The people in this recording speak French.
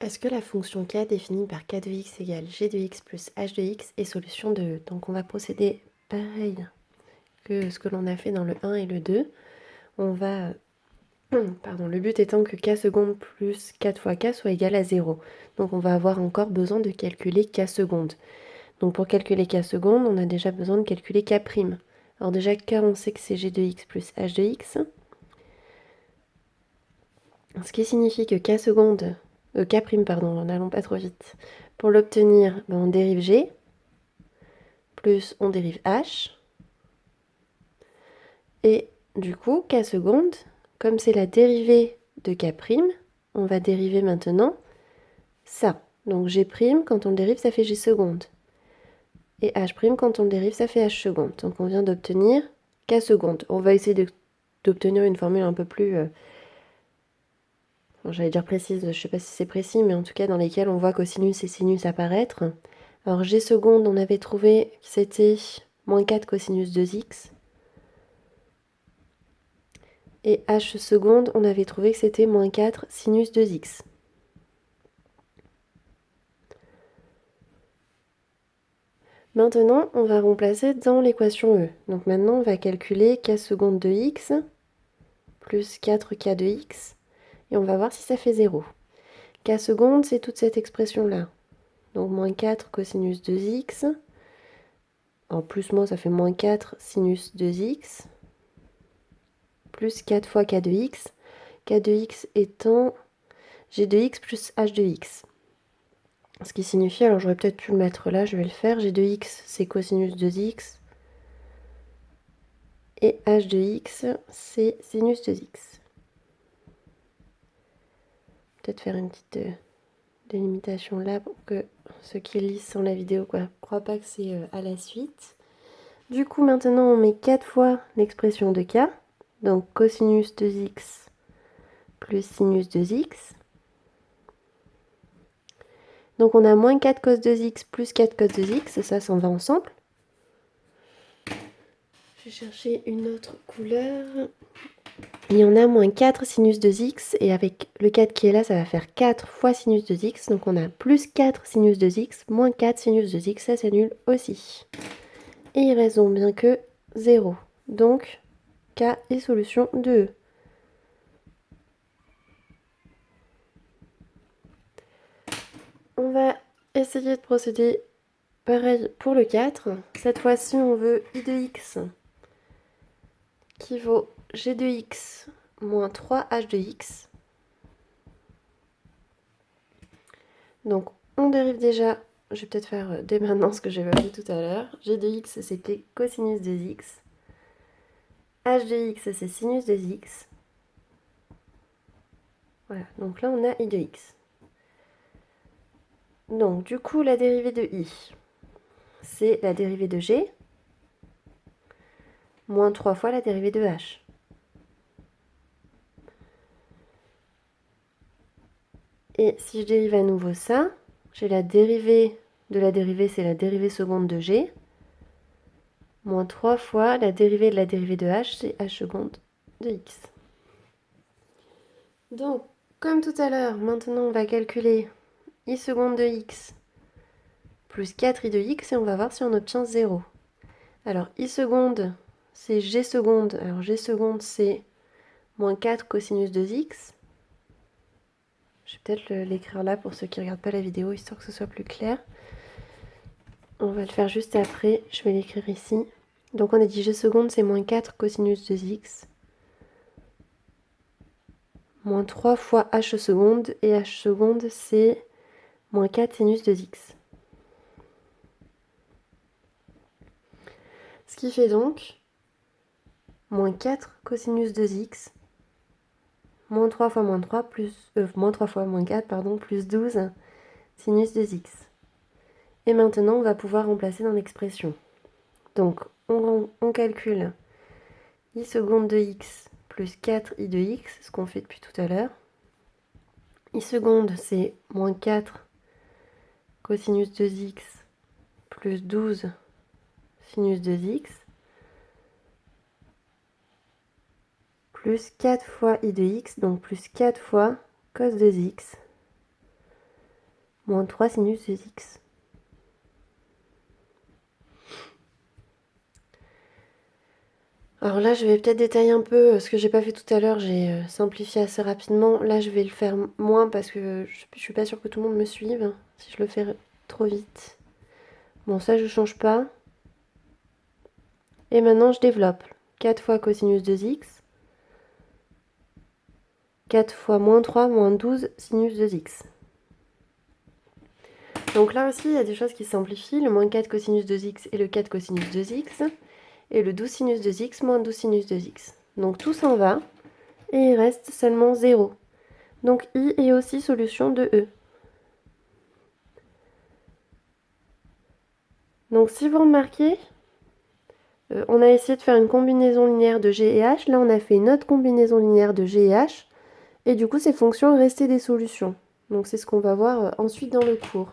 Est-ce que la fonction k définie par k de x égale g de x plus h de x est solution de E? Donc on va procéder pareil que ce que l'on a fait dans le 1 et le 2. On va, pardon, le but étant que k secondes plus 4 fois k soit égal à 0. Donc on va avoir encore besoin de calculer k secondes. Donc pour calculer k secondes, on a déjà besoin de calculer k prime. Alors déjà k, on sait que c'est g de x plus h de x. Ce qui signifie que k secondes, k prime, pardon, n'allons pas trop vite. Pour l'obtenir, on dérive g, plus on dérive h. Et du coup, k secondes, comme c'est la dérivée de k prime, on va dériver maintenant ça. Donc g prime, quand on le dérive, ça fait g secondes. Et h prime, quand on le dérive, ça fait h secondes. Donc on vient d'obtenir k secondes. On va essayer d'obtenir une formule un peu plus... j'allais dire précise, je ne sais pas si c'est précis, mais en tout cas dans lesquelles on voit cosinus et sinus apparaître. Alors g secondes, on avait trouvé que c'était moins 4 cosinus 2x. Et h secondes, on avait trouvé que c'était moins 4 sinus 2x. Maintenant, on va remplacer dans l'équation E. Donc maintenant, on va calculer k secondes de x plus 4k de x. Et on va voir si ça fait 0. K secondes, c'est toute cette expression-là. Donc moins 4 cosinus 2x. En plus, moins, ça fait moins 4 sinus 2x. Plus 4 fois k de x. K de x étant g de x plus h de x. Ce qui signifie, alors j'aurais peut-être pu le mettre là, je vais le faire. G de x, c'est cosinus 2x. Et h de x, c'est sinus 2x. Peut-être faire une petite délimitation là pour que ceux qui lisent sans la vidéo ne croient pas que c'est à la suite. Du coup, maintenant, on met 4 fois l'expression de k. Donc cosinus 2x plus sinus 2x. Donc on a moins 4 cos 2x plus 4 cos 2x, ça s'en va ensemble. Je vais chercher une autre couleur. Il y en a moins 4 sinus 2x, et avec le 4 qui est là, ça va faire 4 fois sinus 2x. Donc on a plus 4 sinus 2x, moins 4 sinus 2x, ça s'annule aussi. Et il reste donc bien que 0. Donc k est solution de E. On va essayer de procéder pareil pour le 4. Cette fois-ci, on veut i de x qui vaut g de x moins 3h de x. Donc, on dérive déjà, je vais peut-être faire dès maintenant ce que j'ai fait tout à l'heure. G de x, c'était cosinus de x. H de x, c'est sinus de x. Voilà, donc là, on a i de x. Donc, du coup, la dérivée de i, c'est la dérivée de g, moins 3 fois la dérivée de h. Et si je dérive à nouveau ça, j'ai la dérivée de la dérivée, c'est la dérivée seconde de g, moins 3 fois la dérivée de la dérivée de h, c'est h seconde de x. Donc, comme tout à l'heure, maintenant on va calculer i seconde de x plus 4i de x et on va voir si on obtient 0. Alors, i seconde, c'est g seconde. Alors, g seconde, c'est moins 4 cosinus de x. Je vais peut-être l'écrire là pour ceux qui ne regardent pas la vidéo, histoire que ce soit plus clair. On va le faire juste après, je vais l'écrire ici. Donc on a dit g seconde, c'est moins 4 cosinus de x. Moins 3 fois h seconde, et h seconde, c'est moins 4 sinus de x. Ce qui fait donc moins 4 cosinus de x, moins 3 fois moins 3, moins 3 fois moins 4, pardon, plus 12 sinus de x. Et maintenant, on va pouvoir remplacer dans l'expression. Donc, on calcule i seconde de x plus 4i de x, ce qu'on fait depuis tout à l'heure. I seconde, c'est moins 4 cosinus de x plus 12 sinus de x, plus 4 fois i de x, donc plus 4 fois cos de x, moins 3 sinus de x. Alors là, je vais peut-être détailler un peu ce que j'ai pas fait tout à l'heure. J'ai simplifié assez rapidement. Là, je vais le faire moins parce que je suis pas sûre que tout le monde me suive si je le fais trop vite. Bon, ça, je change pas. Et maintenant, je développe. 4 fois cosinus de x. 4 fois moins 3, moins 12 sinus de x. Donc là aussi, il y a des choses qui simplifient. Le moins 4 cosinus de x et le 4 cosinus de x. Et le 12 sinus de x moins 12 sinus de x. Donc tout s'en va. Et il reste seulement 0. Donc I est aussi solution de E. Donc si vous remarquez, on a essayé de faire une combinaison linéaire de G et H. Là, on a fait une autre combinaison linéaire de G et H. Et du coup, ces fonctions restaient des solutions. Donc c'est ce qu'on va voir ensuite dans le cours.